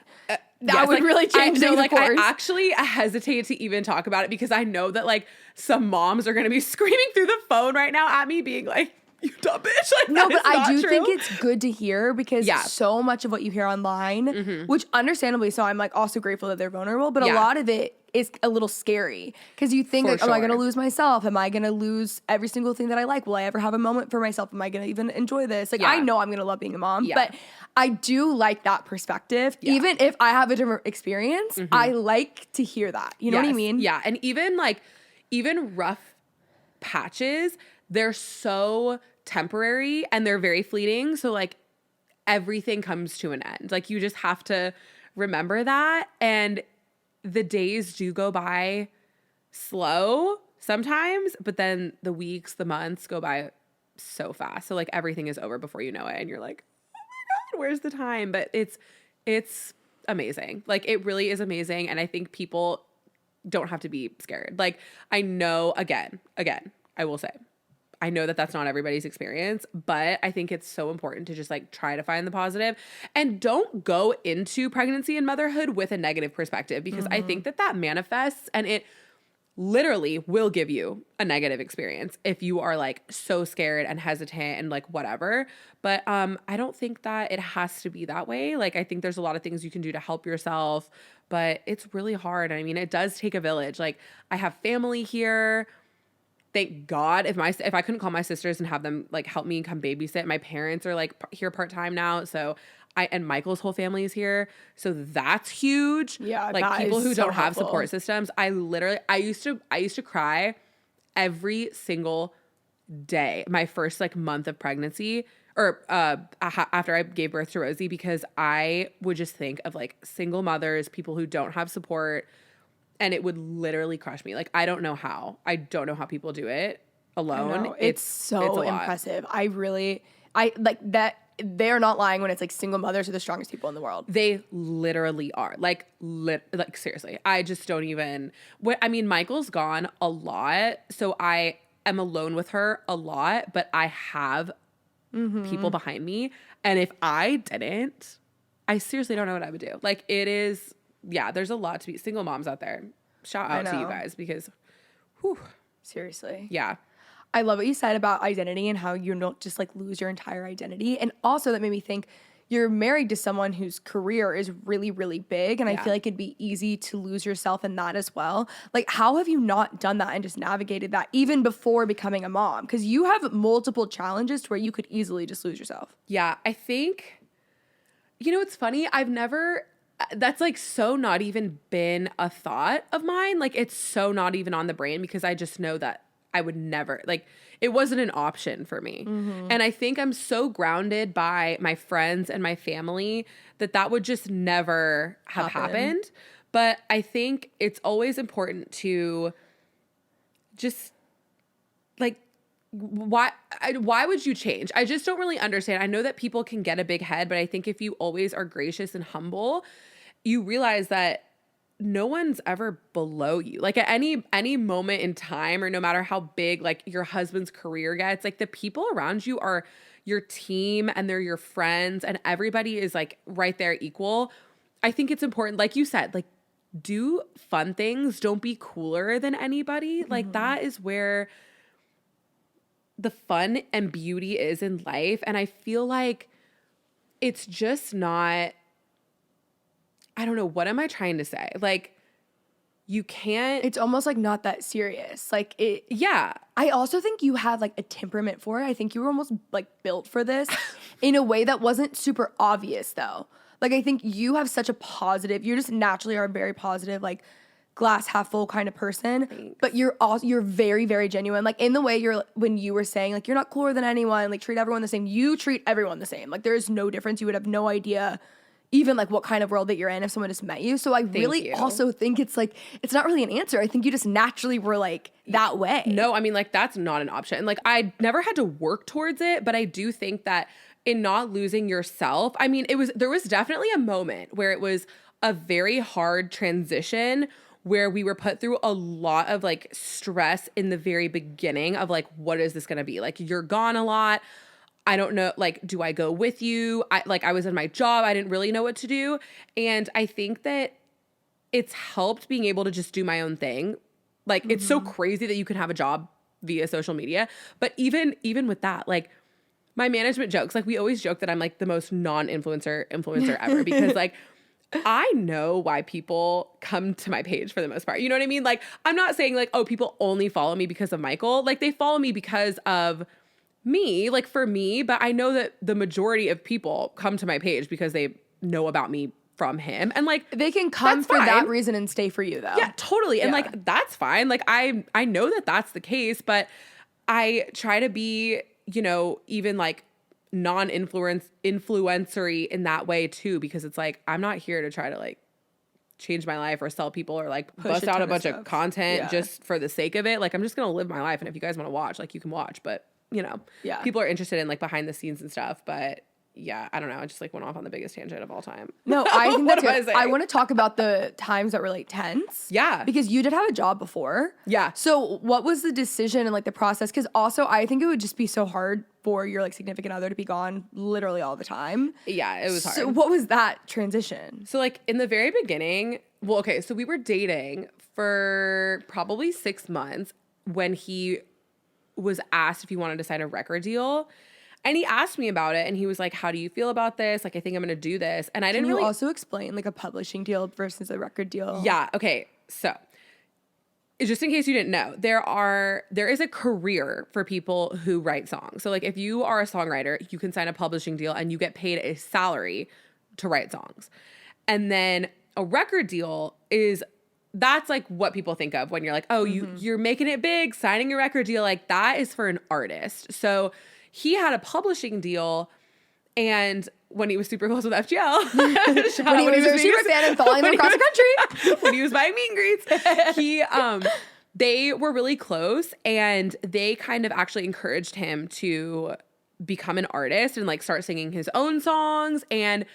that would really change things. Like, I actually hesitate to even talk about it because I know that like some moms are going to be screaming through the phone right now at me being like, you dumb bitch. Like, no, but I do think it's good to hear because Yeah. so much of what you hear online, which understandably so, I'm like also grateful that they're vulnerable, but a lot of it is a little scary because you think, like, am I going to lose myself? Am I going to lose every single thing that I like? Will I ever have a moment for myself? Am I going to even enjoy this? Like, I know I'm going to love being a mom, but I do like that perspective. Even if I have a different experience, I like to hear that. You know what I mean? Yeah. And even rough patches, they're so temporary and they're very fleeting. So like everything comes to an end. Like, you just have to remember that. And the days do go by slow sometimes, but then the weeks, the months go by so fast. So like everything is over before you know it. And you're like, oh my God, where's the time? But it's amazing. Like, it really is amazing. And I think people don't have to be scared. Like, I know, again, I will say, I know that that's not everybody's experience, but I think it's so important to just like try to find the positive and don't go into pregnancy and motherhood with a negative perspective because I think that manifests and literally will give you a negative experience if you are like so scared and hesitant and like whatever. But I don't think that it has to be that way. Like I think there's a lot of things you can do to help yourself, but it's really hard. I mean, it does take a village. Like I have family here. Thank God. If I couldn't call my sisters and have them like help me come babysit, my parents are like here part-time now. So and Michael's whole family is here. So that's huge. Yeah. Like people who don't have helpful. support systems. I used to cry every single day my first like month of pregnancy or after I gave birth to Rosie, because I would just think of like single mothers, people who don't have support, and it would literally crush me. Like I don't know how people do it alone. It's so impressive. I like that. They're not lying when it's like single mothers are the strongest people in the world. They literally are. Like seriously. I just don't even. I mean, Michael's gone a lot, so I am alone with her a lot. But I have people behind me, and if I didn't, I seriously don't know what I would do. Like it is. Yeah, there's a lot to be single moms out there. Shout out to you guys because, whew. Seriously. Yeah. I love what you said about identity and how you don't just like lose your entire identity. And also that made me think you're married to someone whose career is really, really big. And I feel like it'd be easy to lose yourself in that as well. Like, how have you not done that and just navigated that even before becoming a mom? Because you have multiple challenges to where you could easily just lose yourself. Yeah, I think, it's funny. That's like so not even been a thought of mine. Like it's so not even on the brain because I just know that I would never, like, it wasn't an option for me. And I think I'm so grounded by my friends and my family that would just never have happened. But I think it's always important to just like, why would you change? I just don't really understand. I know that people can get a big head, but I think if you always are gracious and humble, you realize that no one's ever below you. Like at any moment in time, or no matter how big like your husband's career gets, like the people around you are your team and they're your friends and everybody is like right there equal. I think it's important, like you said, like do fun things. Don't be cooler than anybody. Like that is where the fun and beauty is in life. And I feel like it's just not, I don't know, what am I trying to say? Like, you can't. It's almost like not that serious. Like it. Yeah. I also think you have like a temperament for it. I think you were almost like built for this in a way that wasn't super obvious though. Like I think you have such a positive, you just naturally are a very positive, like glass half full kind of person. Thanks. But you're very, very genuine. Like in the way when you were saying like, you're not cooler than anyone, like treat everyone the same. You treat everyone the same. Like there is no difference. You would have no idea even like what kind of world that you're in if someone just met you. So I really also think it's like, it's not really an answer. I think you just naturally were like that way. No, I mean like that's not an option. Like I never had to work towards it, but I do think that in not losing yourself, I mean, there was definitely a moment where it was a very hard transition where we were put through a lot of like stress in the very beginning of like, what is this going to be? Like you're gone a lot. I don't know, like, do I go with you? I was in my job. I didn't really know what to do. And I think that it's helped being able to just do my own thing. Like, it's so crazy that you can have a job via social media. But even with that, like, my management jokes, like, we always joke that I'm, like, the most non-influencer ever because, like, I know why people come to my page for the most part. You know what I mean? Like, I'm not saying, like, oh, people only follow me because of Michael. Like, they follow me because of me, like for me, but I know that the majority of people come to my page because they know about me from him, and like they can come for that reason and stay for you though. Yeah, totally. And like that's fine. Like I know that that's the case, but I try to be, even like non-influencery in that way too, because it's like I'm not here to try to like change my life or sell people or like bust out a bunch of content just for the sake of it. Like I'm just gonna live my life, and if you guys want to watch, like you can watch, but people are interested in like behind the scenes and stuff, but yeah, I don't know. I just like went off on the biggest tangent of all time. No, I think that's good. I want to talk about the times that were like tense. Yeah. Because you did have a job before. Yeah. So what was the decision and like the process? Because also I think it would just be so hard for your like significant other to be gone literally all the time. Yeah, it was hard. So what was that transition? So like in the very beginning, well, okay, so we were dating for probably 6 months when he was asked if he wanted to sign a record deal. And he asked me about it, and he was like, how do you feel about this? Like, I think I'm going to do this. And I didn't really... Can you also explain, like, a publishing deal versus a record deal? Yeah, okay. So, just in case you didn't know, there is a career for people who write songs. So, like, if you are a songwriter, you can sign a publishing deal, and you get paid a salary to write songs. And then a record deal that's like what people think of when you're like, oh, you're making it big, signing a record deal. Like, that is for an artist. So he had a publishing deal, and when he was super close with FGL, when he was a super fan and following them across the country, when he was buying meet and greets, they were really close, and they kind of actually encouraged him to become an artist and like start singing his own songs. And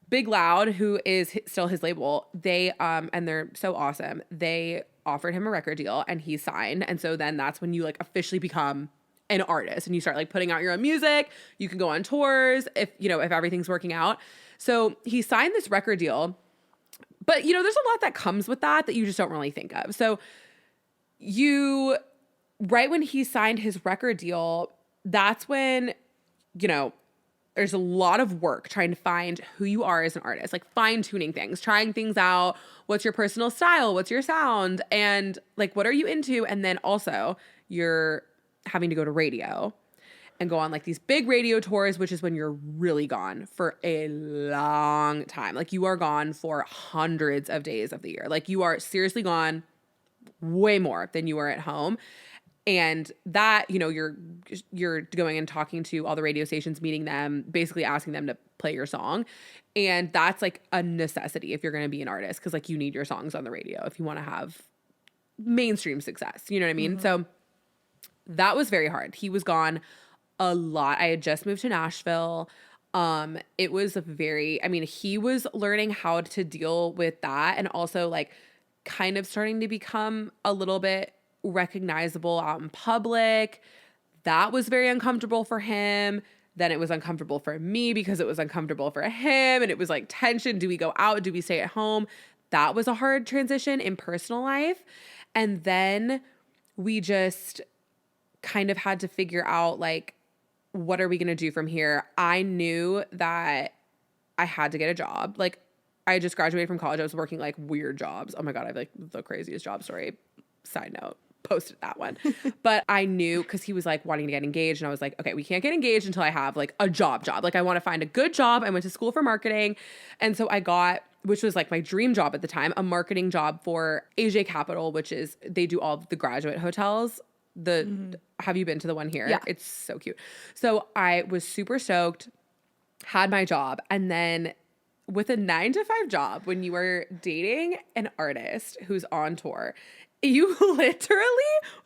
Big Loud, who is still his label, they and they're so awesome. They offered him a record deal, and he signed. And so then that's when you like officially become an artist, and you start like putting out your own music. You can go on tours if everything's working out. So he signed this record deal, but there's a lot that comes with that you just don't really think of. So right when he signed his record deal, that's when, there's a lot of work trying to find who you are as an artist, like fine-tuning things, trying things out. What's your personal style? What's your sound? And like, what are you into? And then also you're having to go to radio and go on like these big radio tours, which is when you're really gone for a long time. Like, you are gone for hundreds of days of the year. Like, you are seriously gone way more than you are at home. And that, you're going and talking to all the radio stations, meeting them, basically asking them to play your song. And that's like a necessity if you're going to be an artist, because like you need your songs on the radio if you want to have mainstream success. You know what I mean? So that was very hard. He was gone a lot. I had just moved to Nashville. It was he was learning how to deal with that, and also like kind of starting to become a little bit recognizable out in public. That was very uncomfortable for him. Then it was uncomfortable for me because it was uncomfortable for him. And it was like tension. Do we go out? Do we stay at home? That was a hard transition in personal life. And then we just kind of had to figure out like, what are we going to do from here? I knew that I had to get a job. Like, I just graduated from college. I was working like weird jobs. Oh my God, I have like the craziest job story. Side note, posted that one. But I knew, because he was like wanting to get engaged, and I was like, okay, we can't get engaged until I have like a job. Like, I want to find a good job. I went to school for marketing. And so I got, which was like my dream job at the time, a marketing job for AJ Capital, which is, they do all the graduate hotels. Have you been to the one here? Yeah. It's so cute. So I was super stoked, had my job. And then with a 9-to-5 job, when you are dating an artist who's on tour, you literally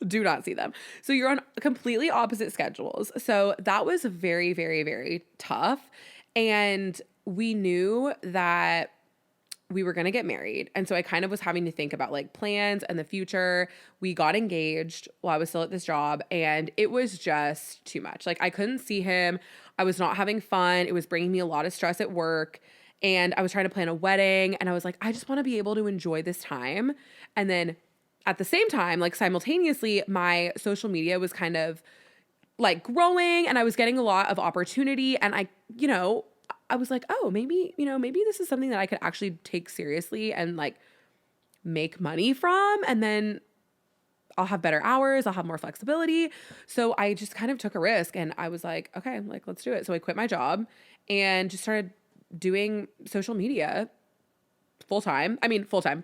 do not see them. So you're on completely opposite schedules. So that was very, very, very tough. And we knew that we were going to get married. And so I kind of was having to think about like plans and the future. We got engaged while I was still at this job, and it was just too much. Like, I couldn't see him. I was not having fun. It was bringing me a lot of stress at work. And I was trying to plan a wedding, and I was like, I just want to be able to enjoy this time. And then at the same time, like simultaneously, my social media was kind of like growing, and I was getting a lot of opportunity. And I was like, oh, maybe this is something that I could actually take seriously and like make money from. And then I'll have better hours. I'll have more flexibility. So I just kind of took a risk, and I was like, okay, like, let's do it. So I quit my job and just started doing social media full-time,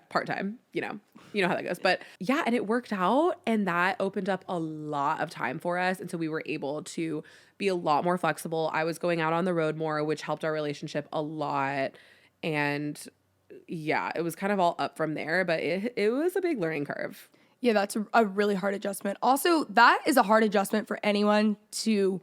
part-time, you know how that goes. But yeah, and it worked out, and that opened up a lot of time for us. And so we were able to be a lot more flexible. I was going out on the road more, which helped our relationship a lot. And yeah, it was kind of all up from there, but it was a big learning curve. Yeah, that's a really hard adjustment. Also, that is a hard adjustment for anyone to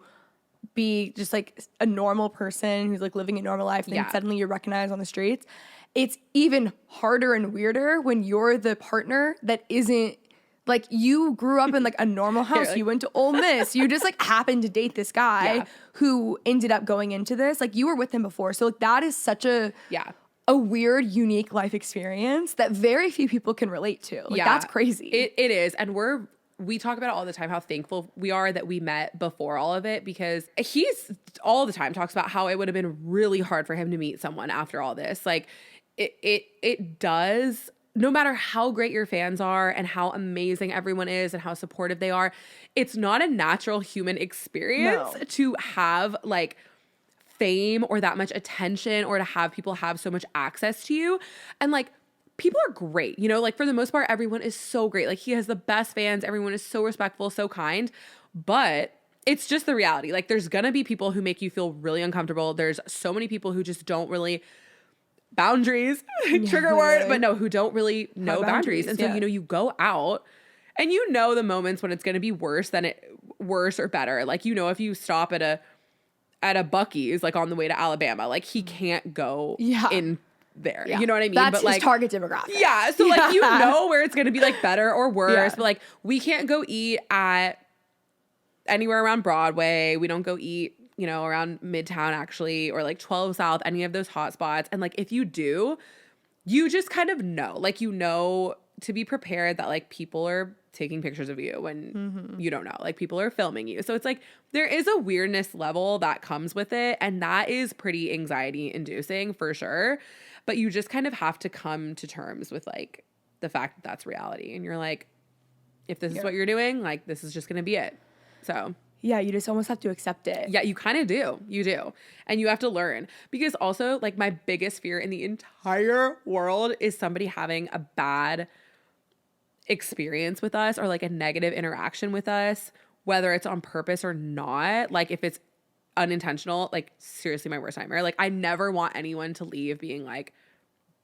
be just like a normal person who's like living a normal life, and then suddenly you're recognized on the streets. It's even harder and weirder when you're the partner that isn't like, you grew up in like a normal house. Like, you went to Ole Miss. You just like happened to date this guy who ended up going into this. Like, you were with him before. So like, that is such a a weird, unique life experience that very few people can relate to. Like, that's crazy. It is. And we talk about it all the time, how thankful we are that we met before all of it, because he's all the time talks about how it would have been really hard for him to meet someone after all this. Like it does, no matter how great your fans are and how amazing everyone is and how supportive they are, it's not a natural human experience to have like fame or that much attention, or to have people have so much access to you. And like, people are great, you know, like for the most part, everyone is so great. Like he has the best fans. Everyone is so respectful, so kind, but it's just the reality. Like there's gonna be people who make you feel really uncomfortable. There's so many people who just don't really boundaries, trigger word, but no, who don't really know boundaries. And so, you know, you go out and you know the moments when it's going to be worse or better. Like, you know, if you stop at a Buc-ee's, like on the way to Alabama, like he can't go in there. You know what I mean? That's but like his target demographic. Yeah. So like, you know where it's going to be like better or worse, but like we can't go eat at anywhere around Broadway. We don't go eat, you know, around Midtown actually, or like 12 South, any of those hot spots. And like, if you do, you just kind of know, like, you know, to be prepared that like people are taking pictures of you when you don't know, like people are filming you. So it's like, there is a weirdness level that comes with it. And that is pretty anxiety inducing for sure. But you just kind of have to come to terms with like the fact that that's reality. And you're like, if this is what you're doing, like this is just going to be it. So yeah, you just almost have to accept it. Yeah, you kind of do. You do. And you have to learn. Because also, like, my biggest fear in the entire world is somebody having a bad experience with us, or like a negative interaction with us, whether it's on purpose or not. Like, if it's unintentional, like, seriously, my worst nightmare. Like, I never want anyone to leave being like,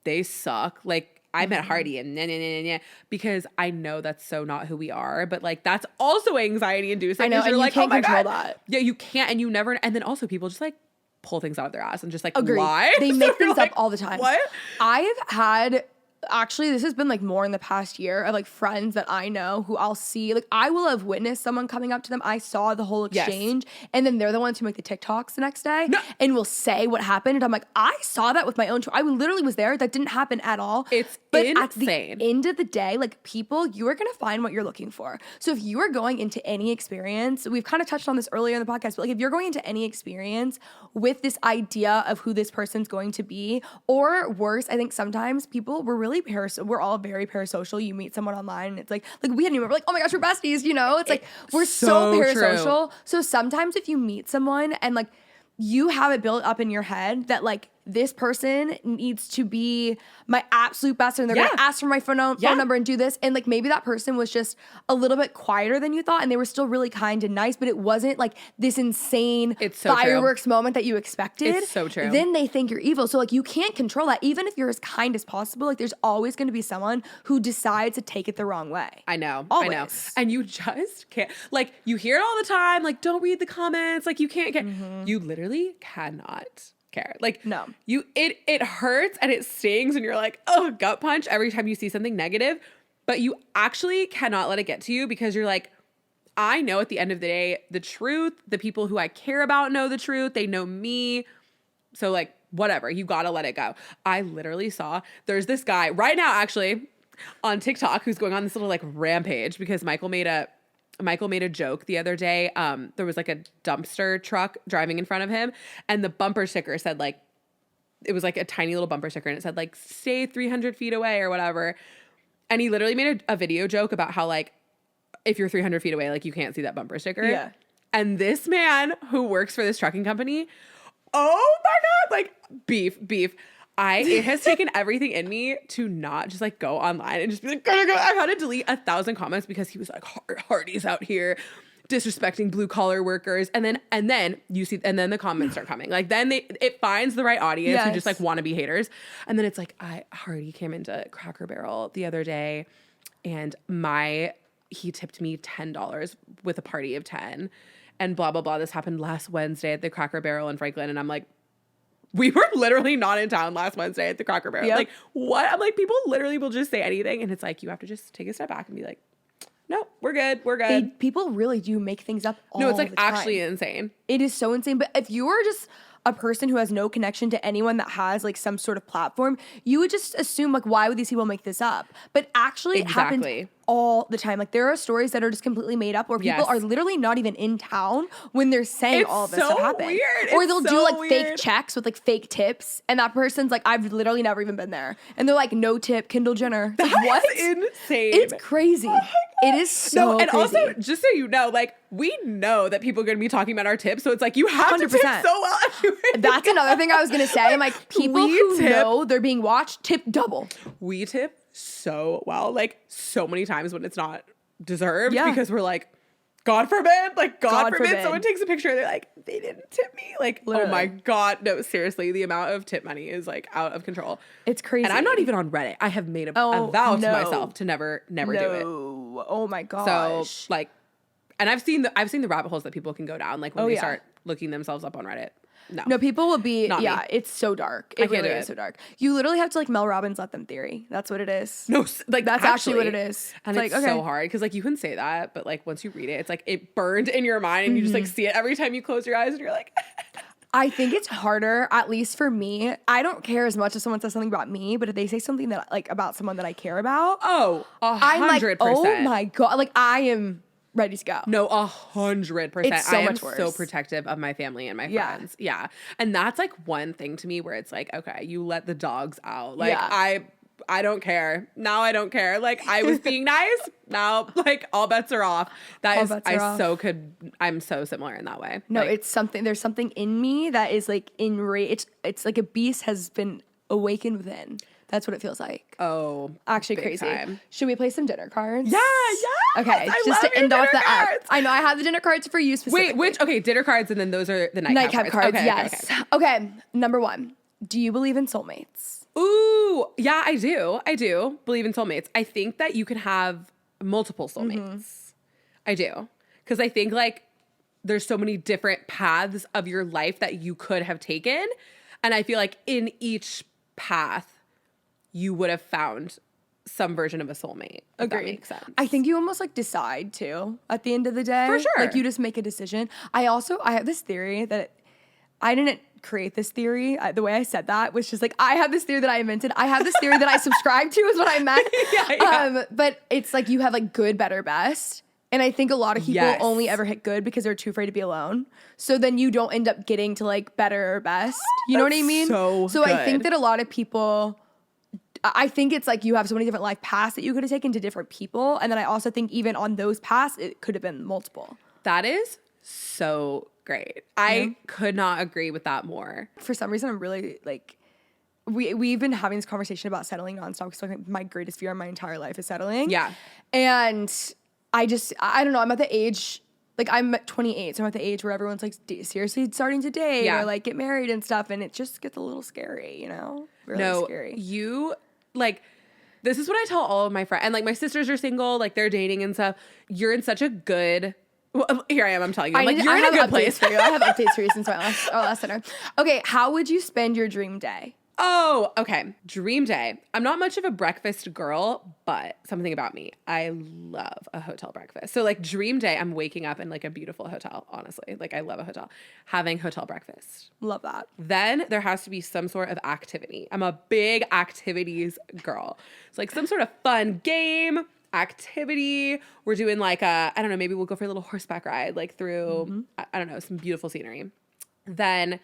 they suck. Like, I met Hardy and because I know that's so not who we are. But like, that's also anxiety inducing. I know, and you like, can't control God. that. Yeah, you can't, and you never. And then also people just like pull things out of their ass and just like lie. They make things like, up all the time. What? I've had, actually, this has been like more in the past year, of like friends that I know who I'll see, like I will have witnessed someone coming up to them. I saw the whole exchange, and then they're the ones who make the TikToks the next day and will say what happened. And I'm like, I saw that with my own I literally was there. That didn't happen at all. It's but insane. At the end of the day, like people, you are going to find what you're looking for. So if you are going into any experience, we've kind of touched on this earlier in the podcast, but like if you're going into any experience with this idea of who this person's going to be, or worse, I think sometimes people, we're all very parasocial. You meet someone online and it's like we hadn't even, we're like, oh my gosh, we're besties, you know? It's like, we're so parasocial. True. So sometimes if you meet someone and like you have it built up in your head that like this person needs to be my absolute best and they're going to ask for my phone number and do this. And like maybe that person was just a little bit quieter than you thought and they were still really kind and nice, but it wasn't like this insane fireworks moment that you expected. It's so true. Then they think you're evil. So like you can't control that. Even if you're as kind as possible, like there's always going to be someone who decides to take it the wrong way. I know. Always. I know. And you just can't, like you hear it all the time, like don't read the comments, like you can't get, you literally cannot care. Like no, it hurts and it stings and you're like, oh, gut punch every time you see something negative, but you actually cannot let it get to you because you're like, I know at the end of the day, the truth, the people who I care about know the truth. They know me. So like, whatever, you gotta let it go. I literally saw, there's this guy right now actually on TikTok who's going on this little like rampage because Michael made a joke the other day. There was like a dumpster truck driving in front of him and the bumper sticker said like, it was like a tiny little bumper sticker and it said like, stay 300 feet away or whatever. And he literally made a video joke about how like, if you're 300 feet away, like you can't see that bumper sticker. Yeah. And this man who works for this trucking company, oh my God, like beef. It has taken everything in me to not just like go online and just be like, go. I've had to delete 1,000 comments because he was like, Hardy's out here disrespecting blue collar workers. And then you see, and then the comments start coming. Like then it finds the right audience who just like want to be haters. And then it's like, Hardy came into Cracker Barrel the other day and he tipped me $10 with a party of 10 and blah, blah, blah. This happened last Wednesday at the Cracker Barrel in Franklin. And I'm like, we were literally not in town last Wednesday at the Cracker Barrel. Yep. Like, what? I'm like, people literally will just say anything. And it's like, you have to just take a step back and be like, no, we're good. People really do make things up all the time. No, it's like actually insane. It is so insane. But if you're just a person who has no connection to anyone that has like some sort of platform, you would just assume like, why would these people make this up? But actually it happens all the time. Like there are stories that are just completely made up where people are literally not even in town when they're saying all of this stuff happened. Weird. Or they'll do like fake checks with like fake tips, and that person's like, I've literally never even been there. And they're like, no tip, Kendall Jenner. Like, what? Insane. It's crazy. It is so and crazy. Also, just so you know, like we know that people are going to be talking about our tips, so it's like you have 100%. To tip so well. That's another thing I was going to say. I'm like, people who know they're being watched tip double. We tip so well, like so many times when it's not deserved because we're like, God forbid, like God forbid someone takes a picture and they're like, they didn't tip me. Like, literally. Oh my God. No, seriously, the amount of tip money is like out of control. It's crazy. And I'm not even on Reddit. I have made a vow to myself to never do it. Oh my gosh. So like, and I've seen the rabbit holes that people can go down, like when they start looking themselves up on Reddit. No, people will be, it's so dark. It really is so dark. You literally have to like Mel Robbins let them theory. That's what it is. No, like that's actually what it is. And it's so hard because like you can say that, but like once you read it, it's like it burned in your mind and you just like see it every time you close your eyes and you're like. I think it's harder, at least for me. I don't care as much if someone says something about me, but if they say something that like about someone that I care about, 100%. I'm like, oh my God, like I am ready to go. No, 100%. It's so much worse. So protective of my family and my friends. Yeah. And that's like one thing to me where it's like, okay, you let the dogs out. Like I don't care. Now I don't care. Like I was being nice. Now like all bets are off. I'm so similar in that way. No, like, it's something, there's something in me that is like enraged. It's like a beast has been awakened within. That's what it feels like. Oh, actually crazy. Time. Should we play some dinner cards? Yeah. Okay, just to end off the app. I know I have the dinner cards for you specifically. Wait, okay, dinner cards and then those are the nightcap cards. Yes. Okay, number 1. Do you believe in soulmates? Ooh, yeah, I do believe in soulmates. I think that you can have multiple soulmates. Mm-hmm. I do. Because I think like there's so many different paths of your life that you could have taken. And I feel like in each path, you would have found some version of a soulmate. If that makes sense. I think you almost like decide too at the end of the day. For sure. Like you just make a decision. I have this theory that I didn't create this theory. The way I said that was just like, I have this theory that I invented. I have this theory that I subscribe to is what I meant. Yeah. But it's like you have like good, better, best. And I think a lot of people only ever hit good because they're too afraid to be alone. So then you don't end up getting to like better or best. You know what I mean? So good. I think that a lot of people... I think it's like you have so many different life paths that you could have taken to different people. And then I also think even on those paths, it could have been multiple. That is so great. I could not agree with that more. For some reason, I'm really like, we've been having this conversation about settling nonstop because like, my greatest fear in my entire life is settling. Yeah. And I don't know, I'm at the age, like I'm 28, so I'm at the age where everyone's like seriously starting to date or like get married and stuff. And it just gets a little scary, you know? Really scary. Like, this is what I tell all of my friends. And, like, my sisters are single. Like, they're dating and stuff. You're in such a good... Well, here I am. I'm telling you. You're in a good place. For you. I have updates for you since our last dinner. Okay, how would you spend your dream day? Oh, okay. Dream day. I'm not much of a breakfast girl, but something about me. I love a hotel breakfast. So, like, dream day, I'm waking up in, like, a beautiful hotel, honestly. Like, I love a hotel. Having hotel breakfast. Love that. Then there has to be some sort of activity. I'm a big activities girl. It's like some sort of fun game, activity. We're doing, like, I don't know, maybe we'll go for a little horseback ride, like, through, I don't know, some beautiful scenery. Then...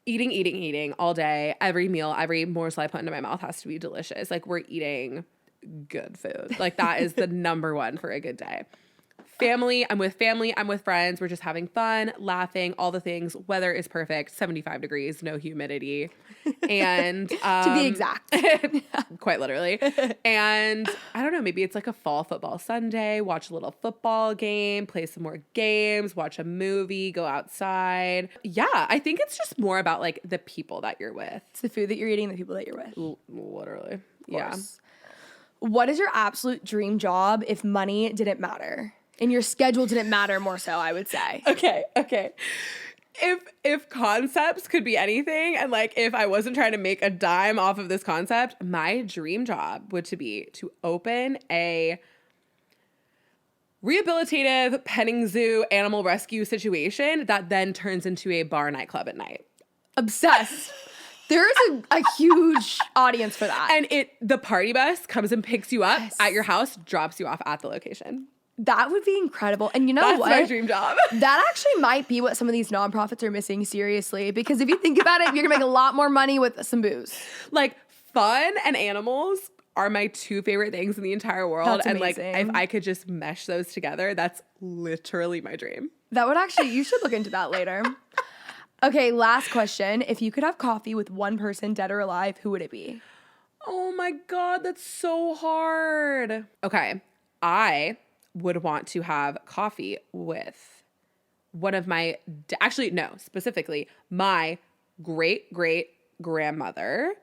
Eating all day. Every meal, every morsel I put into my mouth has to be delicious. Like, we're eating good food. Like, that is the number one for a good day. Family, I'm with friends. We're just having fun, laughing, all the things. Weather is perfect, 75 degrees, no humidity. And to be exact. Quite literally. And I don't know, maybe it's like a fall football Sunday, watch a little football game, play some more games, watch a movie, go outside. Yeah, I think it's just more about like the people that you're with. It's the food that you're eating, the people that you're with. Literally. Yeah. What is your absolute dream job if money didn't matter? And your schedule didn't matter more so, I would say. Okay. If concepts could be anything, and like if I wasn't trying to make a dime off of this concept, my dream job would be to open a rehabilitative petting zoo animal rescue situation that then turns into a bar nightclub at night. Obsessed. There's a huge audience for that. And the party bus comes and picks you up at your house, drops you off at the location. That would be incredible. And you know That's what? my dream job. That actually might be what some of these nonprofits are missing, seriously. Because if you think about it, you're going to make a lot more money with some booze. Like, fun and animals are my two favorite things in the entire world. That's and like, amazing. if I could just mesh those together, that's literally my dream. That would actually, you should look into that later. Okay, last question. If you could have coffee with one person, dead or alive, who would it be? Oh my God, that's so hard. Okay, I would want to have coffee with one of my, actually, no, specifically, my great-great-grandmother.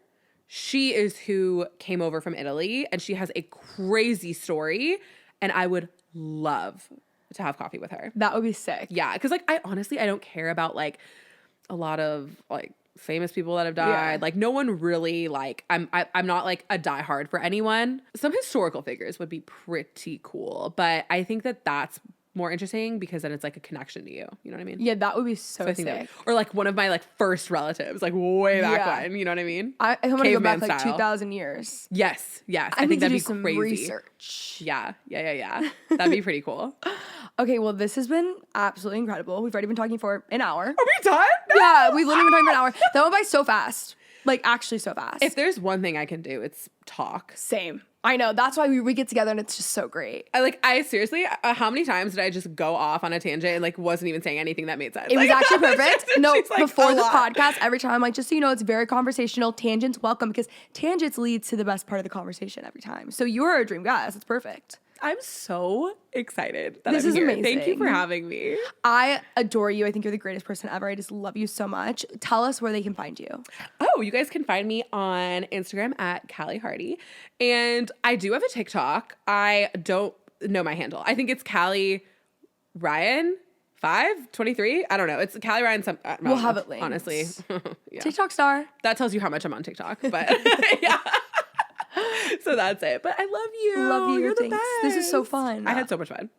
She is who came over from Italy, and she has a crazy story, and I would love to have coffee with her. That would be sick. Yeah, because like I don't care about like a lot of like famous people that have died. Yeah. Like no one really like I'm not like a diehard for anyone. Some historical figures would be pretty cool, but I think that that's more interesting because then it's like a connection to you. You know what I mean? Yeah, that would be so I think sick. or like one of my like first relatives, like way back when. You know what I mean? I want to go back Caveman like style. 2,000 years. Yes. I need think to that'd do be some crazy. research. Yeah. That'd be pretty cool. Okay, well, this has been absolutely incredible. We've already been talking for an hour. Are we done? Yeah, we've literally been talking for an hour. That went by so fast. Like, actually so fast. If there's one thing I can do, it's talk. Same. I know. That's why we get together and it's just so great. I seriously, how many times did I just go off on a tangent and like wasn't even saying anything that made sense? It was actually perfect. No, She's like, before a the lot. podcast, every time I'm like, just so you know, it's very conversational. Tangents welcome because tangents leads to the best part of the conversation every time. So you're a dream guest. It's perfect. I'm so excited that This I'm is here. amazing. Thank you for having me. I adore you. I think you're the greatest person ever. I just love you so much. Tell us where they can find you. Oh, you guys can find me on Instagram at Callie Hardy. And I do have a TikTok. I don't know my handle. I think it's Callie Ryan 523. I don't know. It's Callie Ryan. We'll have it linked. Honestly. Yeah. TikTok star. That tells you how much I'm on TikTok. But yeah. So that's it. But I love you. Love you. You're the Thanks. best. This is so fun. I had so much fun.